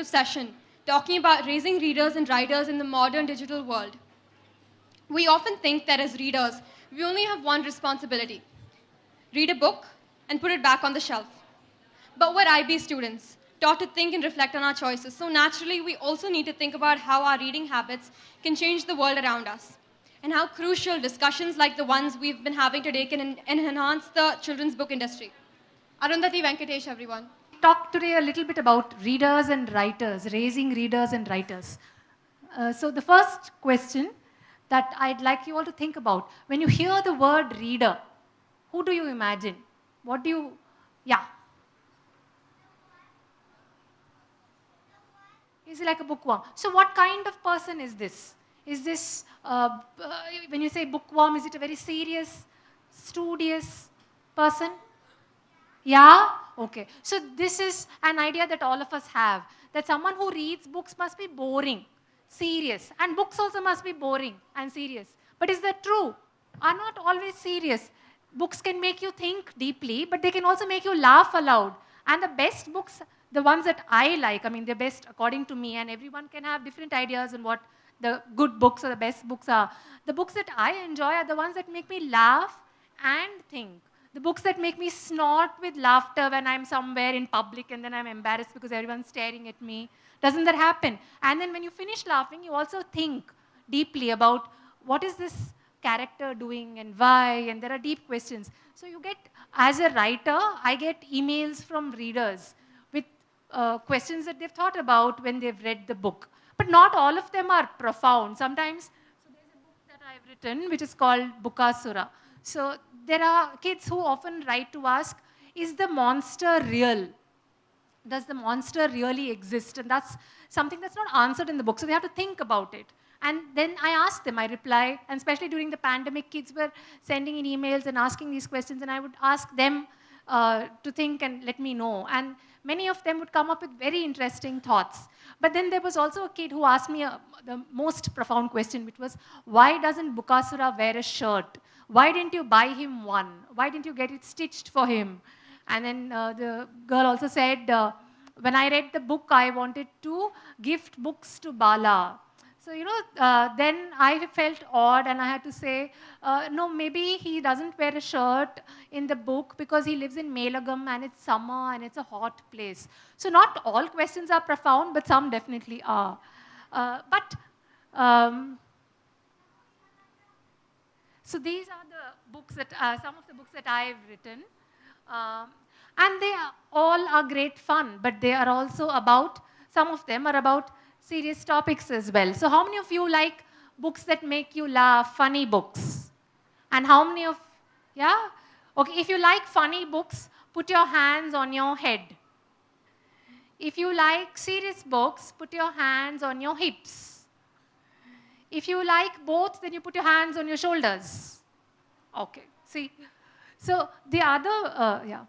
session talking about raising readers and writers in the modern digital world. We often think that as readers, we only have one responsibility: read a book and put it back on the shelf. But we're IB students, taught to think and reflect on our choices. So naturally, we also need to think about how our reading habits can change the world around us, and how crucial discussions like the ones we've been having today can enhance the children's book industry. Arundhati, Venkatesh, everyone. Talk today a little bit about readers and writers, raising readers and writers. So the first question that I'd like you all to think about, when you hear the word reader, who do you imagine? What do you, yeah. Is he like a bookworm? So what kind of person is this? Is this, when you say bookworm, is it a very serious, studious person? Yeah? Okay. So this is an idea that all of us have, that someone who reads books must be boring, serious. And books also must be boring and serious. But is that true? Are not always serious. Books can make you think deeply, but they can also make you laugh aloud. And the best books, the ones that I like, I mean, they're best according to me, and everyone can have different ideas on what the good books or the best books are. The books that I enjoy are the ones that make me laugh and think. The books that make me snort with laughter when I'm somewhere in public and then I'm embarrassed because everyone's staring at me. Doesn't that happen? And then when you finish laughing, you also think deeply about what is this character doing and why, and there are deep questions. So you get, as a writer, I get emails from readers with questions that they've thought about when they've read the book. But not all of them are profound. Sometimes, so there's a book that I've written which is called Bukasura. So there are kids who often write to ask, is the monster real? Does the monster really exist? And that's something that's not answered in the book. So they have to think about it. And then I ask them, I reply, and especially during the pandemic, kids were sending in emails and asking these questions, and I would ask them to think and let me know. And many of them would come up with very interesting thoughts. But then there was also a kid who asked me the most profound question, which was, why doesn't Bukasura wear a shirt? Why didn't you buy him one? Why didn't you get it stitched for him? And then the girl also said, when I read the book, I wanted to gift books to Bala. So, then I felt odd and I had to say, no, maybe he doesn't wear a shirt in the book because he lives in Melagam and it's summer and it's a hot place. So not all questions are profound, but some definitely are. So these are the books that, some of the books that I've written. And they all are great fun, but they are also about, some of them are about serious topics as well. So how many of you like books that make you laugh, funny books? And how many of, yeah? Okay, if you like funny books, put your hands on your head. If you like serious books, put your hands on your hips. If you like both, then you put your hands on your shoulders. Okay, see. So the other, yeah.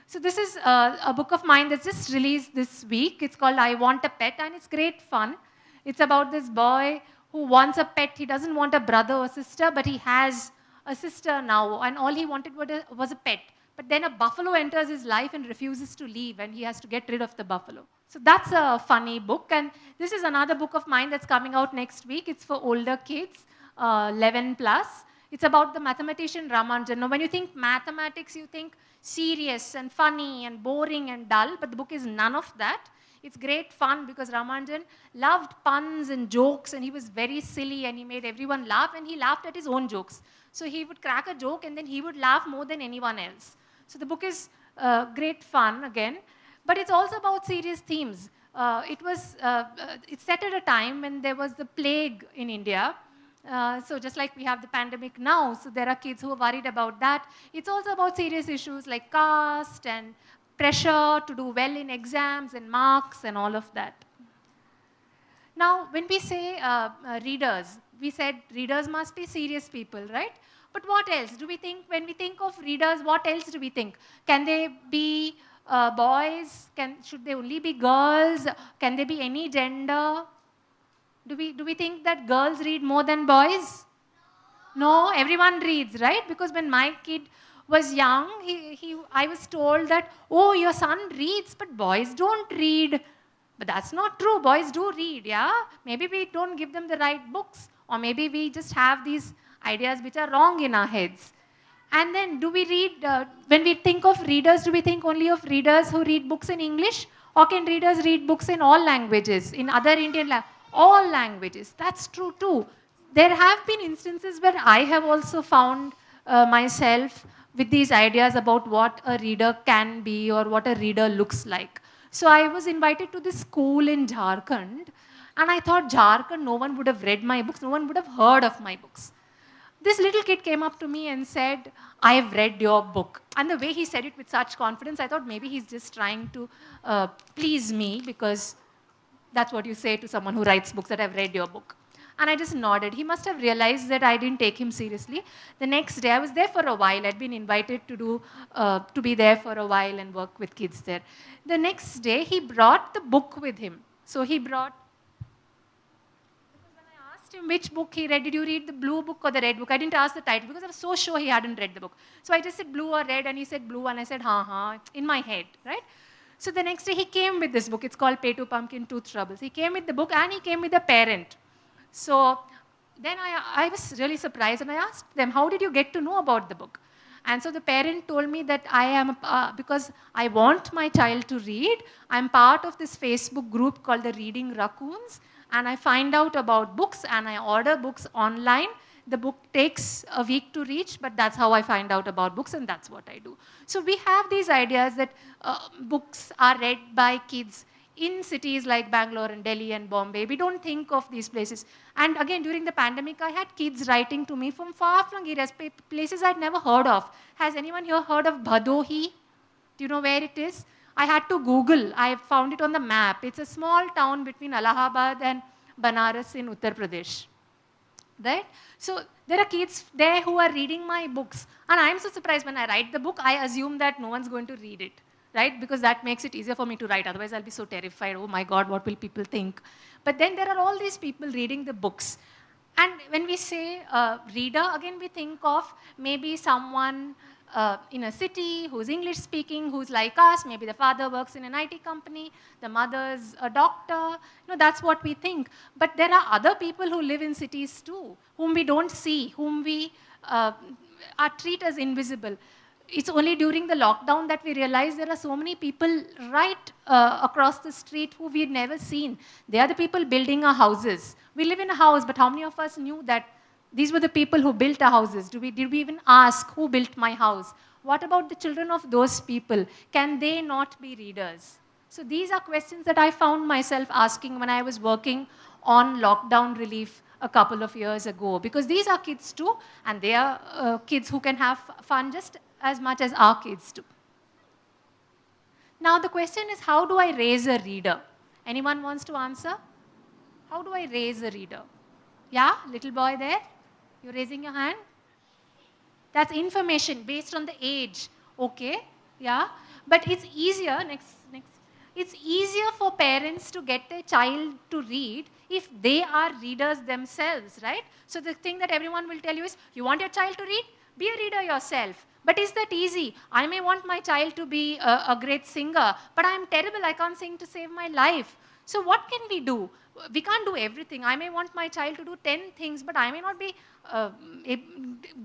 So this is a book of mine that's just released this week. It's called I Want a Pet, and it's great fun. It's about this boy who wants a pet. He doesn't want a brother or sister, but he has a sister now, and all he wanted was a pet. But then a buffalo enters his life and refuses to leave, and he has to get rid of the buffalo. So that's a funny book, and this is another book of mine that's coming out next week. It's for older kids, 11 plus. It's about the mathematician Ramanujan. Now, when you think mathematics, you think serious and funny and boring and dull, but the book is none of that. It's great fun because Ramanujan loved puns and jokes, and he was very silly, and he made everyone laugh, and he laughed at his own jokes. So he would crack a joke, and then he would laugh more than anyone else. So the book is great fun again, but it's also about serious themes. It's set at a time when there was the plague in India. So just like we have the pandemic now, so there are kids who are worried about that. It's also about serious issues like caste and pressure to do well in exams and marks and all of that. Now, when we say readers, we said readers must be serious people, right? But what else? Do we think, when we think of readers, what else do we think? Can they be boys? Should they only be girls? Can they be any gender? Do we think that girls read more than boys? No, everyone reads, right? Because when my kid was young, I was told that, oh, your son reads, but boys don't read. But that's not true. Boys do read, yeah? Maybe we don't give them the right books, or maybe we just have these ideas which are wrong in our heads. And then, do we read, when we think of readers, do we think only of readers who read books in English? Or can readers read books in all languages, in other Indian languages? All languages. That's true too. There have been instances where I have also found myself with these ideas about what a reader can be or what a reader looks like. So I was invited to this school in Jharkhand, and I thought, Jharkhand, no one would have read my books, no one would have heard of my books. This little kid came up to me and said, I have read your book. And the way he said it with such confidence, I thought maybe he's just trying to please me, because that's what you say to someone who writes books, that I've read your book. And I just nodded. He must have realized that I didn't take him seriously. The next day, I was there for a while. I'd been invited to be there for a while and work with kids there. The next day, he brought the book with him. So he brought, because when I asked him which book he read, did you read the blue book or the red book? I didn't ask the title because I was so sure he hadn't read the book. So I just said blue or red, and he said blue, and I said, ha, in my head, right? So the next day, he came with this book. It's called Pay to Pumpkin, Tooth Troubles. He came with the book, and he came with a parent. So then I was really surprised, and I asked them, how did you get to know about the book? And so the parent told me that I am, because I want my child to read, I'm part of this Facebook group called the Reading Raccoons, and I find out about books, and I order books online. The book takes a week to reach, but that's how I find out about books, and that's what I do. So we have these ideas that books are read by kids in cities like Bangalore and Delhi and Bombay. We don't think of these places. And again, during the pandemic, I had kids writing to me from far-flung areas, places I'd never heard of. Has anyone here heard of Bhadohi? Do you know where it is? I had to Google. I found it on the map. It's a small town between Allahabad and Banaras in Uttar Pradesh. Right? So there are kids there who are reading my books. And I'm so surprised when I write the book, I assume that no one's going to read it. Right? Because that makes it easier for me to write. Otherwise, I'll be so terrified. Oh my God, what will people think? But then there are all these people reading the books. And when we say reader, again, we think of maybe someone in a city who's English speaking, who's like us. Maybe the father works in an IT company, the mother's a doctor. That's what we think. But there are other people who live in cities too, whom we don't see, whom we are treat as invisible. It's only during the lockdown that we realize there are so many people right across the street who we'd never seen. They are the people building our houses. We live in a house, but how many of us knew that these were the people who built our houses? Did we even ask who built my house? What about the children of those people? Can they not be readers? So these are questions that I found myself asking when I was working on lockdown relief a couple of years ago. Because these are kids too, and they are kids who can have fun just as much as our kids do. Now the question is, how do I raise a reader? Anyone wants to answer? How do I raise a reader? Yeah, little boy there? You're raising your hand? That's information based on the age. Okay, yeah. But it's easier, next. It's easier for parents to get their child to read if they are readers themselves, right? So the thing that everyone will tell you is, you want your child to read? Be a reader yourself. But is that easy? I may want my child to be a great singer, but I'm terrible. I can't sing to save my life. So what can we do? We can't do everything. I may want my child to do 10 things, but I may not be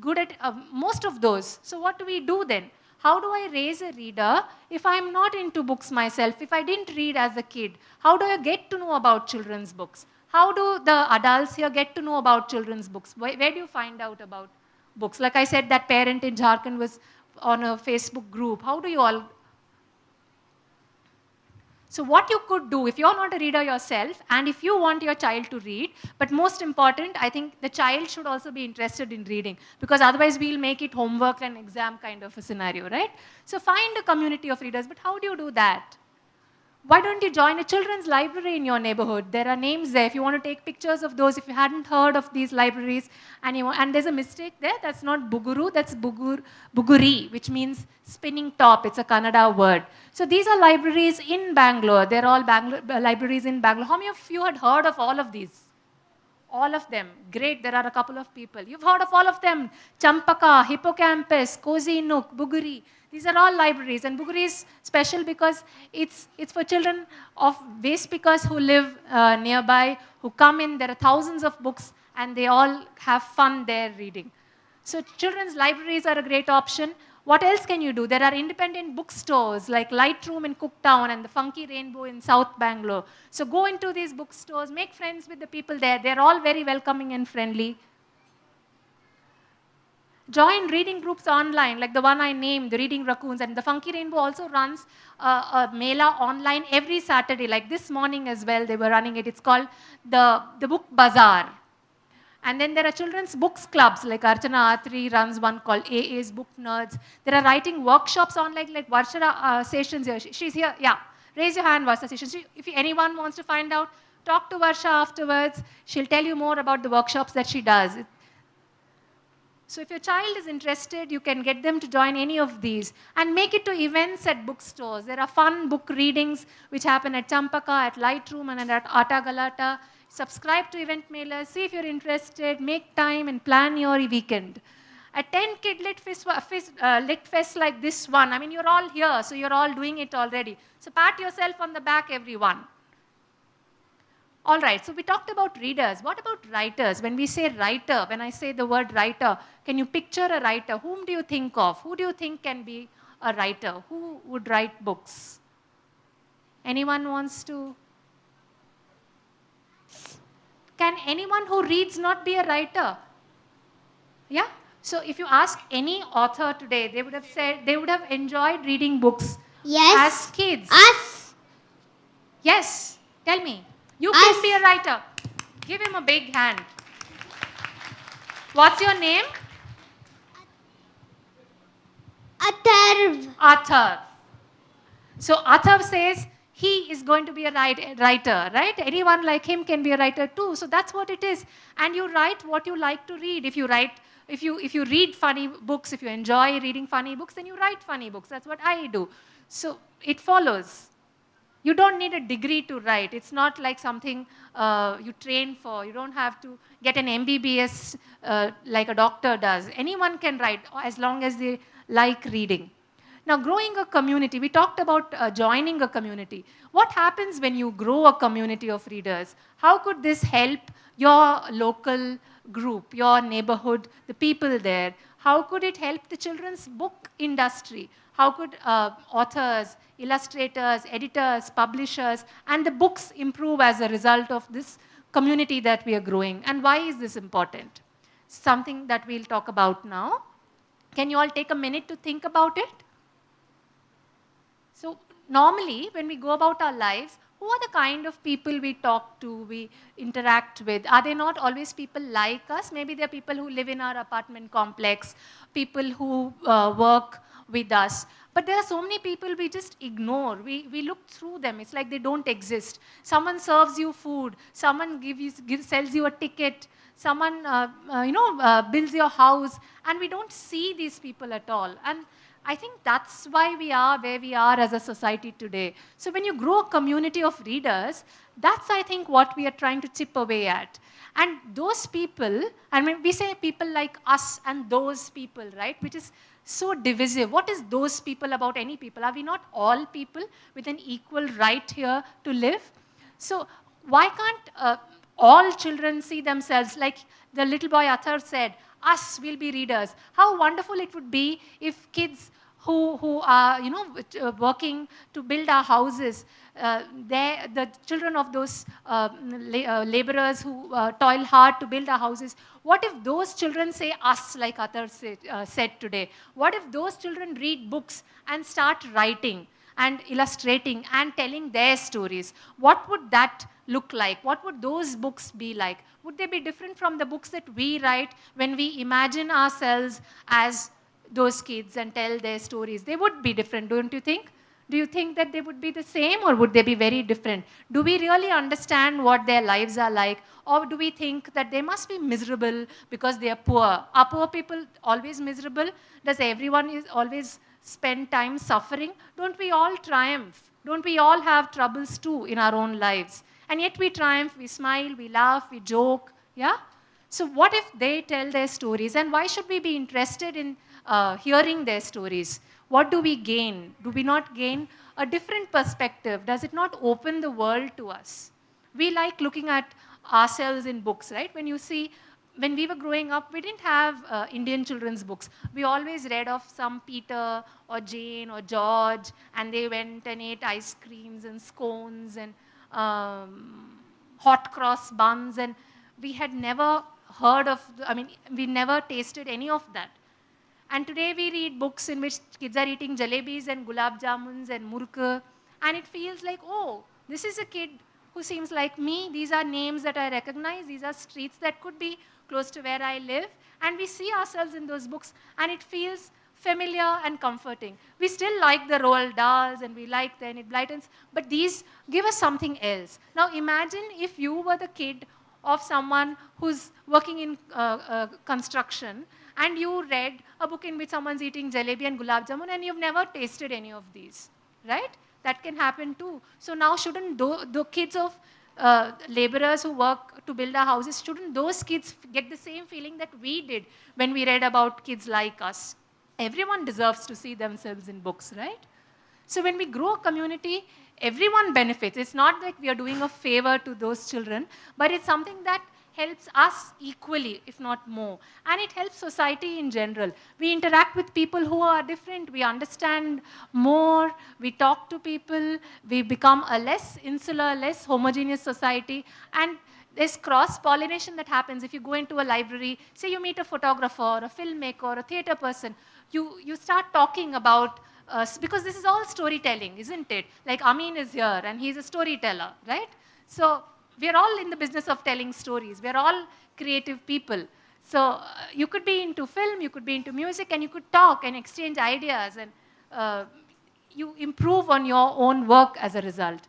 good at most of those. So what do we do then? How do I raise a reader if I'm not into books myself, if I didn't read as a kid? How do I get to know about children's books? How do the adults here get to know about children's books? Where do you find out about books? Like I said, that parent in Jharkhand was on a Facebook group. How do you all? So what you could do, if you're not a reader yourself, and if you want your child to read, but most important, I think the child should also be interested in reading, because otherwise we'll make it homework and exam kind of a scenario, right? So find a community of readers, but how do you do that? Why don't you join a children's library in your neighborhood? There are names there. If you want to take pictures of those, if you hadn't heard of these libraries, and there's a mistake there, that's not Buguru, that's Buguri, which means spinning top. It's a Kannada word. So these are libraries in Bangalore. They're all libraries in Bangalore. How many of you had heard of all of these? All of them. Great, there are a couple of people. You've heard of all of them. Champaka, Hippocampus, Cozy Nook, Buguri. These are all libraries. And Buguri is special because it's for children of waste pickers who live nearby, who come in. There are thousands of books and they all have fun there reading. So children's libraries are a great option. What else can you do? There are independent bookstores like Lightroom in Cooktown and the Funky Rainbow in South Bangalore. So go into these bookstores, make friends with the people there. They're all very welcoming and friendly. Join reading groups online, like the one I named, the Reading Raccoons. And the Funky Rainbow also runs a mela online every Saturday, like this morning as well. They were running it. It's called the Book Bazaar. And then there are children's books clubs, like Archana Atri runs one called AA's Book Nerds. There are writing workshops online, like Varshara Sessions here. She's here, yeah. Raise your hand, Varsha Sessions. If anyone wants to find out, talk to Varsha afterwards. She'll tell you more about the workshops that she does. So if your child is interested, you can get them to join any of these and make it to events at bookstores. There are fun book readings which happen at Champaka, at Lightroom, and at Ata Galata. Subscribe to event mailers, see if you're interested, make time and plan your weekend. Attend Kid Lit Fest like this one. I mean, you're all here, so you're all doing it already. So pat yourself on the back, everyone. All right, so we talked about readers. What about writers? When we say writer, when I say the word writer, can you picture a writer? Whom do you think of? Who do you think can be a writer? Who would write books? Anyone wants to? Can anyone who reads not be a writer? Yeah? So if you ask any author today, they would have said they would have enjoyed reading books as kids. Us. Yes. Tell me. You Us. can be a writer. Give him a big hand. What's your name? Atharv. Atharv. So Atharv says he is going to be a writer, right? Anyone like him can be a writer too. So that's what it is. And you write what you like to read. If you read funny books, if you enjoy reading funny books, then you write funny books. That's what I do. So it follows. You don't need a degree to write. It's not like something you train for. You don't have to get an MBBS like a doctor does. Anyone can write as long as they like reading. Now, growing a community, we talked about joining a community. What happens when you grow a community of readers? How could this help your local group, your neighborhood, the people there? How could it help the children's book industry? How could authors, illustrators, editors, publishers, and the books improve as a result of this community that we are growing? And why is this important? Something that we'll talk about now. Can you all take a minute to think about it? So normally, when we go about our lives, who are the kind of people we talk to, we interact with? Are they not always people like us? Maybe they're people who live in our apartment complex, people who work with us. But there are so many people we just ignore. We look through them. It's like they don't exist. Someone serves you food. Someone sells you a ticket. Someone builds your house. And we don't see these people at all. And I think that's why we are where we are as a society today. So when you grow a community of readers, that's, I think, what we are trying to chip away at. And those people, and when we say people like us and those people, right, which is so divisive. What is those people about any people? Are we not all people with an equal right here to live? So why can't all children see themselves, like the little boy Athar said, us will be readers. How wonderful it would be if kids who are working to build our houses, the children of those laborers who toil hard to build our houses, what if those children say us, like Athar said today? What if those children read books and start writing and illustrating and telling their stories? What would that look like? What would those books be like? Would they be different from the books that we write when we imagine ourselves as those kids and tell their stories? They would be different, don't you think? Do you think that they would be the same, or would they be very different? Do we really understand what their lives are like? Or do we think that they must be miserable because they are poor? Are poor people always miserable? Does everyone always spend time suffering? Don't we all triumph? Don't we all have troubles too in our own lives? And yet we triumph, we smile, we laugh, we joke, Yeah? So what if they tell their stories, and why should we be interested in hearing their stories? What do we gain? Do we not gain a different perspective? Does it not open the world to us? We like looking at ourselves in books, right? When you see, when we were growing up, we didn't have Indian children's books. We always read of some Peter or Jane or George, and they went and ate ice creams and scones and hot cross buns, and we had never heard of, I mean, we never tasted any of that. And today we read books in which kids are eating jalebis and gulab jamuns and murk, and it feels like, oh, this is a kid who seems like me. These are names that I recognize. These are streets that could be close to where I live. And we see ourselves in those books, and it feels familiar and comforting. We still like the Roald Dahls, and we like the Enid Blytons, but these give us something else. Now imagine if you were the kid of someone who's working in construction, and you read a book in which someone's eating jalebi and gulab jamun, and you've never tasted any of these, right? That can happen too. So now shouldn't the kids of laborers who work to build our houses, shouldn't those kids get the same feeling that we did when we read about kids like us? Everyone deserves to see themselves in books, right? So when we grow a community, everyone benefits. It's not like we are doing a favor to those children, but it's something that helps us equally, if not more. And it helps society in general. We interact with people who are different. We understand more. We talk to people. We become a less insular, less homogeneous society. And there's cross-pollination that happens. If you go into a library, say you meet a photographer, a filmmaker, a theater person, you start talking about, because this is all storytelling, isn't it? Like Amin is here, and he's a storyteller, right? So we're all in the business of telling stories. We're all creative people. So you could be into film, you could be into music, and you could talk and exchange ideas, and you improve on your own work as a result.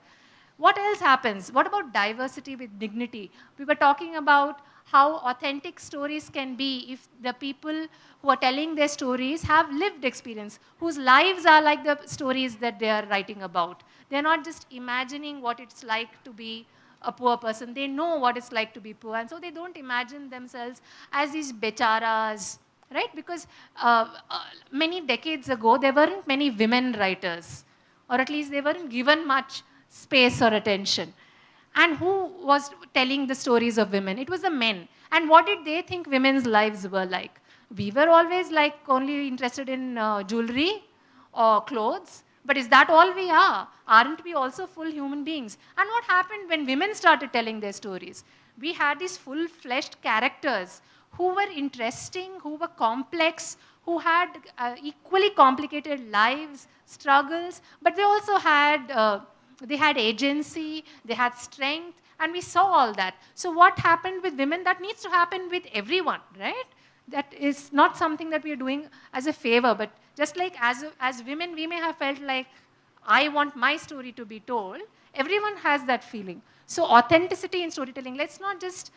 What else happens? What about diversity with dignity? We were talking about how authentic stories can be if the people who are telling their stories have lived experience, whose lives are like the stories that they are writing about. They're not just imagining what it's like to be a poor person. They know what it's like to be poor, and so they don't imagine themselves as these becharas, right? Because many decades ago, there weren't many women writers, or at least they weren't given much space or attention. And who was telling the stories of women? It was the men. And what did they think women's lives were like? We were always like only interested in jewelry or clothes. But is that all we are? Aren't we also full human beings? And what happened when women started telling their stories? We had these full-fleshed characters who were interesting, who were complex, who had equally complicated lives, struggles, but they also had they had agency, they had strength, and we saw all that. So what happened with women? That needs to happen with everyone, right? That is not something that we are doing as a favor, but just like as women, we may have felt like, I want my story to be told. Everyone has that feeling. So authenticity in storytelling, let's not just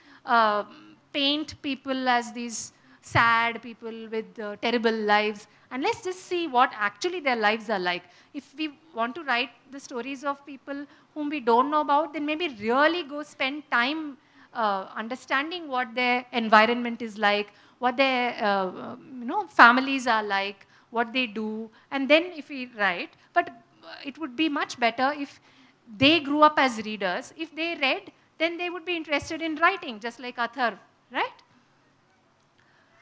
paint people as these sad people with terrible lives, and let's just see what actually their lives are like. If we want to write the stories of people whom we don't know about, then maybe really go spend time understanding what their environment is like, what their families are like, what they do, and then if we write. But it would be much better if they grew up as readers. If they read, then they would be interested in writing, just like Athar, right?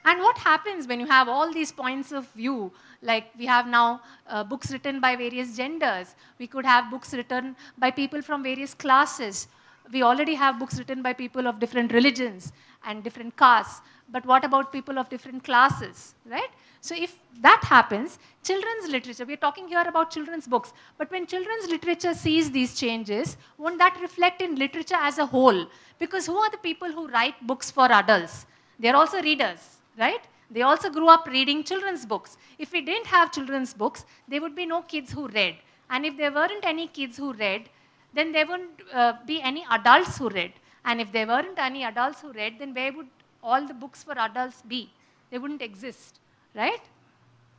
And what happens when you have all these points of view? Like we have now books written by various genders. We could have books written by people from various classes. We already have books written by people of different religions and different castes. But what about people of different classes, right? So if that happens, children's literature, we're talking here about children's books, but when children's literature sees these changes, won't that reflect in literature as a whole? Because who are the people who write books for adults? They're also readers, right? They also grew up reading children's books. If we didn't have children's books, there would be no kids who read. And if there weren't any kids who read, then there wouldn't be any adults who read. And if there weren't any adults who read, then where would all the books for adults be? They wouldn't exist, right?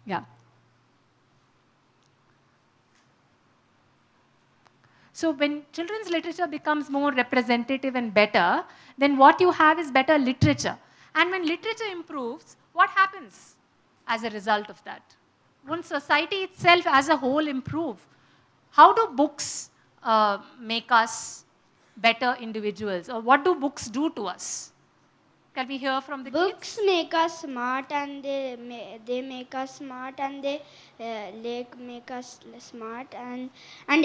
Yeah. So when children's literature becomes more representative and better, then what you have is better literature. And when literature improves, what happens as a result of that? Won't society itself as a whole improve? How do books make us better individuals? Or what do books do to us? Can we hear from the Books kids? make us smart, and they make us smart, and they make us smart, and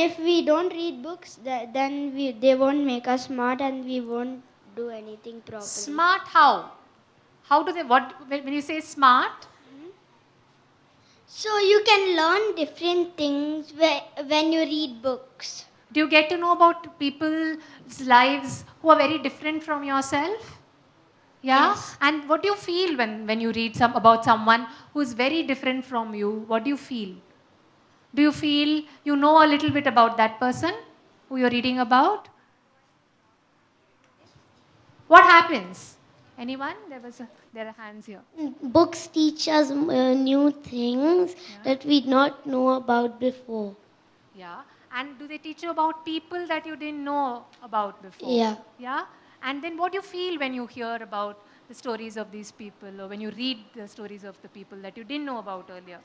if we don't read books, then they won't make us smart, and we won't do anything properly. Smart how? How do they, when you say smart, So you can learn different things when you read books. do you get to know about people's lives who are very different from yourself? Yeah? Yes. And what do you feel when you read about someone who is very different from you? What do you feel? Do you feel you know a little bit about that person who you're reading about? What happens? Anyone? There are hands here. Books teach us new things that we not know about before. Yeah. And do they teach you about people that you didn't know about before? Yeah. Yeah. And then what do you feel when you hear about the stories of these people, or when you read the stories of the people that you didn't know about earlier?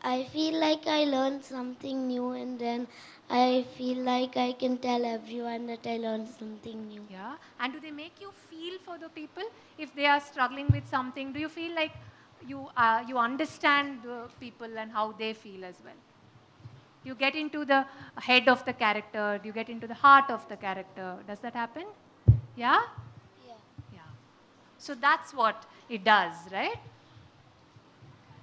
I feel like I learned something new, and then I feel like I can tell everyone that I learned something new. Yeah. And do they make you feel for the people if they are struggling with something? Do you feel like you understand the people and how they feel as well? You get into the head of the character. You get into the heart of the character. Does that happen? Yeah? Yeah. Yeah. So that's what it does, right?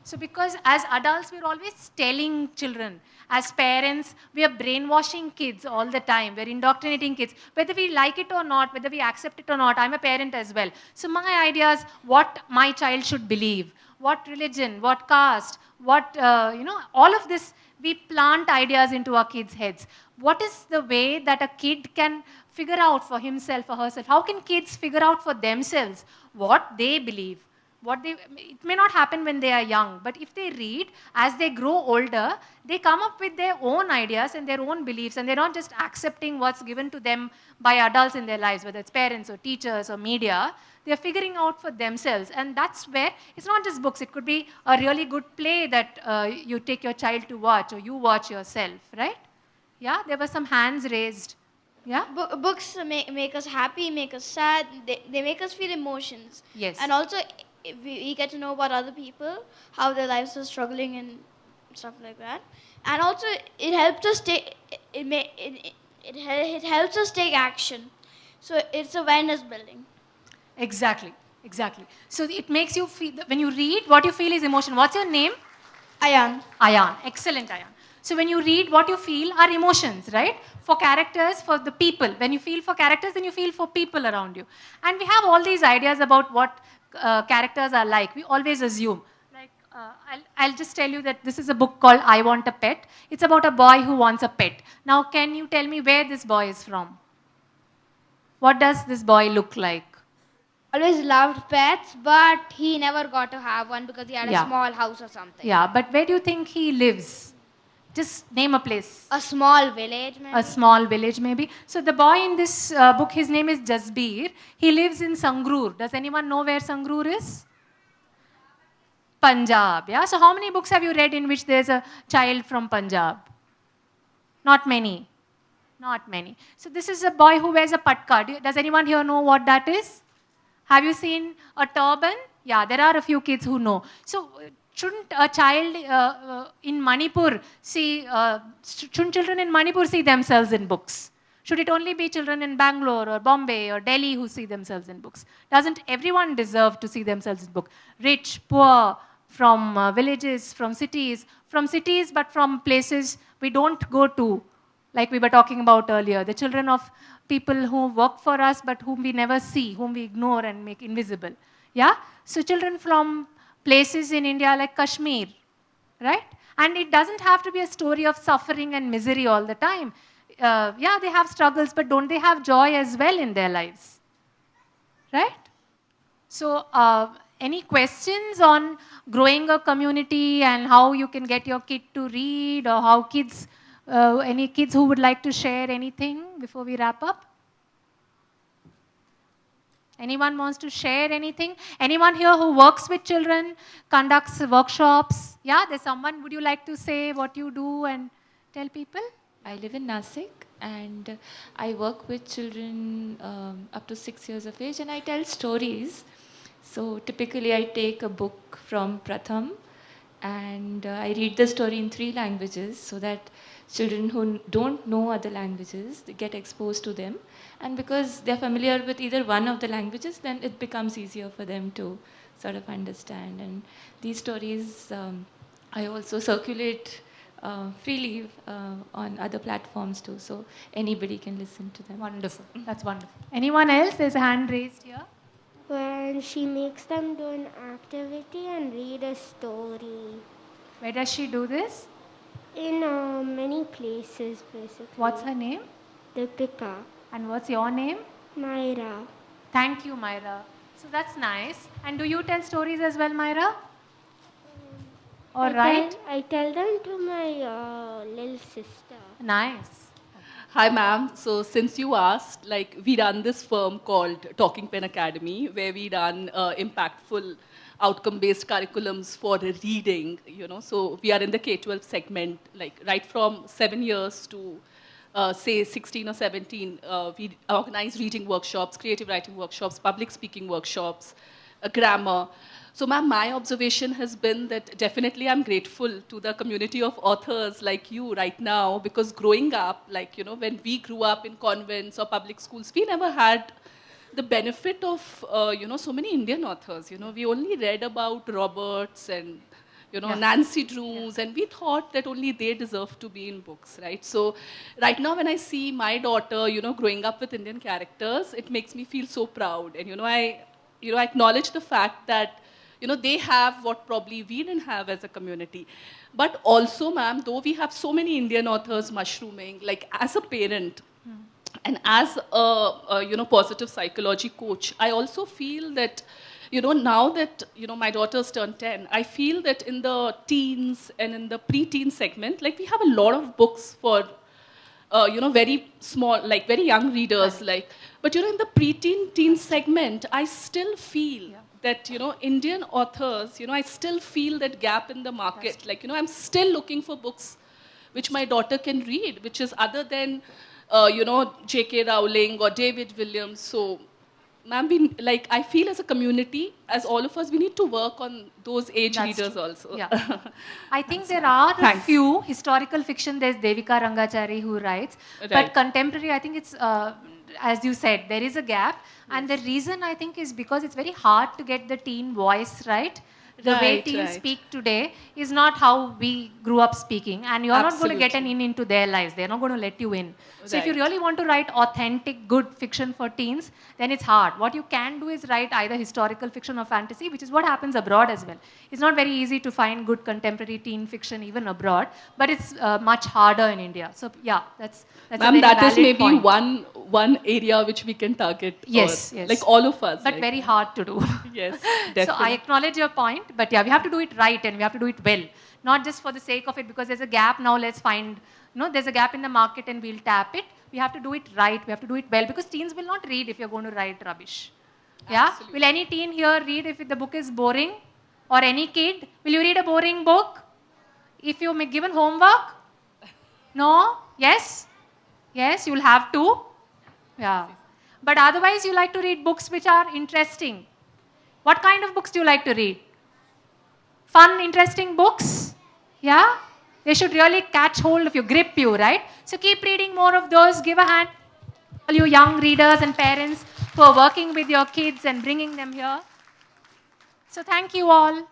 So because as adults, we're always telling children. As parents, we are brainwashing kids all the time. We're indoctrinating kids. Whether we like it or not, whether we accept it or not, I'm a parent as well. So my ideas, what my child should believe, what religion, what caste, what, all of this, we plant ideas into our kids' heads. What is the way that a kid can figure out for himself or herself? How can kids figure out for themselves what they believe? It may not happen when they are young, but if they read, as they grow older, they come up with their own ideas and their own beliefs, and they're not just accepting what's given to them by adults in their lives, whether it's parents or teachers or media. They're figuring out for themselves, and that's where it's not just books. It could be a really good play that you take your child to watch, or you watch yourself, right? Yeah, there were some hands raised. Yeah? Books make us happy, make us sad. They make us feel emotions. Yes. And also, if we get to know about other people, how their lives are struggling and stuff like that. And also, it helps us take it helps us take action. So it's awareness building. Exactly. So it makes you feel, when you read, what you feel is emotion. What's your name? Ayan. Ayan. Excellent, Ayan. So when you read, what you feel are emotions, right? For characters, for the people. When you feel for characters, then you feel for people around you. And we have all these ideas about what characters are like. We always assume. Like, I'll just tell you that this is a book called I Want a Pet. It's about a boy who wants a pet. Now, can you tell me where this boy is from? What does this boy look like? Always loved pets, but he never got to have one because he had Yeah. a small house or something. Yeah, but where do you think he lives? Just name a place. A small village, maybe. A small village, maybe. So the boy in this book, his name is Jasbir. He lives in Sangrur. Does anyone know where Sangrur is? Punjab. Yeah. So how many books have you read in which there's a child from Punjab? Not many. Not many. So this is a boy who wears a patka. Does anyone here know what that is? Have you seen a turban? Yeah, there are a few kids who know. So shouldn't a child in Manipur shouldn't children in Manipur see themselves in books? Should it only be children in Bangalore or Bombay or Delhi who see themselves in books? Doesn't everyone deserve to see themselves in books? Rich, poor, from villages, from cities but from places we don't go to, like we were talking about earlier, the children of people who work for us but whom we never see, whom we ignore and make invisible. Yeah? So children from places in India like Kashmir, right? And it doesn't have to be a story of suffering and misery all the time. Yeah, they have struggles, but don't they have joy as well in their lives? Right? So, any questions on growing a community and how you can get your kid to read, or how kids Any kids who would like to share anything before we wrap up? Anyone wants to share anything? Anyone here who works with children, conducts workshops? Yeah, there's someone. Would you like to say what you do and tell people? I live in Nasik and I work with children up to 6 years of age and I tell stories. So typically I take a book from Pratham and I read the story in 3 languages so that children who don't know other languages, they get exposed to them. And because they're familiar with either one of the languages, then it becomes easier for them to sort of understand. And these stories I also circulate freely on other platforms too, so anybody can listen to them. Wonderful. That's wonderful. Anyone else? There's a hand raised here. When she makes them do an activity and read a story. Where does she do this? In many places, basically. What's her name? Deepika. And what's your name? Myra. Thank you, Myra. So that's nice. And do you tell stories as well, Myra? All right. I tell them to my little sister. Nice. Hi, ma'am. So since you asked, like we run this firm called Talking Pen Academy, where we run impactful outcome-based curriculums for reading, So we are in the K-12 segment, like right from 7 years to say 16 or 17. We organize reading workshops, creative writing workshops, public speaking workshops, grammar. So ma'am, my observation has been that definitely I'm grateful to the community of authors like you right now, because growing up, when we grew up in convents or public schools, we never had the benefit of, so many Indian authors. We only read about Roberts and, Nancy Drews, and we thought that only they deserve to be in books, right? So right now when I see my daughter, growing up with Indian characters, it makes me feel so proud. And, I acknowledge the fact that, they have what probably we didn't have as a community. But also, ma'am, though we have so many Indian authors mushrooming, like as a parent and as a positive psychology coach, I also feel that, now that, my daughter's turned 10, I feel that in the teens and in the pre-teen segment, like we have a lot of books for very small, like very young readers, but in the teen segment, I still feel that, Indian authors, I still feel that gap in the market. Like, I'm still looking for books which my daughter can read, which is other than, J.K. Rowling or David Williams. So, ma'am, I feel as a community, as all of us, we need to work on those age readers also. Yeah. I think there are a few historical fiction. There's Devika Rangachari who writes, but contemporary, I think it's, as you said, there is a gap. And the reason I think is because it's very hard to get the teen voice right. The way teens speak today is not how we grew up speaking. And you're not going to get an in into their lives. They're not going to let you in. So if you really want to write authentic, good fiction for teens, then it's hard. What you can do is write either historical fiction or fantasy, which is what happens abroad as well. It's not very easy to find good contemporary teen fiction even abroad, but it's much harder in India. So yeah, that's a very that valid is maybe point. one area which we can target. Yes. Like all of us. But very hard to do. Yes, definitely. So I acknowledge your point, but yeah, we have to do it right and we have to do it well. Not just for the sake of it, because there's a gap now, let's find, there's a gap in the market and we'll tap it. We have to do it right, we have to do it well, because teens will not read if you're going to write rubbish. Yeah? Absolutely. Will any teen here read if the book is boring? Or any kid? Will you read a boring book? If you're given homework? No? Yes? Yes, you'll have to. Yeah. But otherwise, you like to read books which are interesting. What kind of books do you like to read? Fun, interesting books? Yeah? They should really catch hold of you, grip you, right? So keep reading more of those. Give a hand to all you young readers and parents who are working with your kids and bringing them here. So thank you all.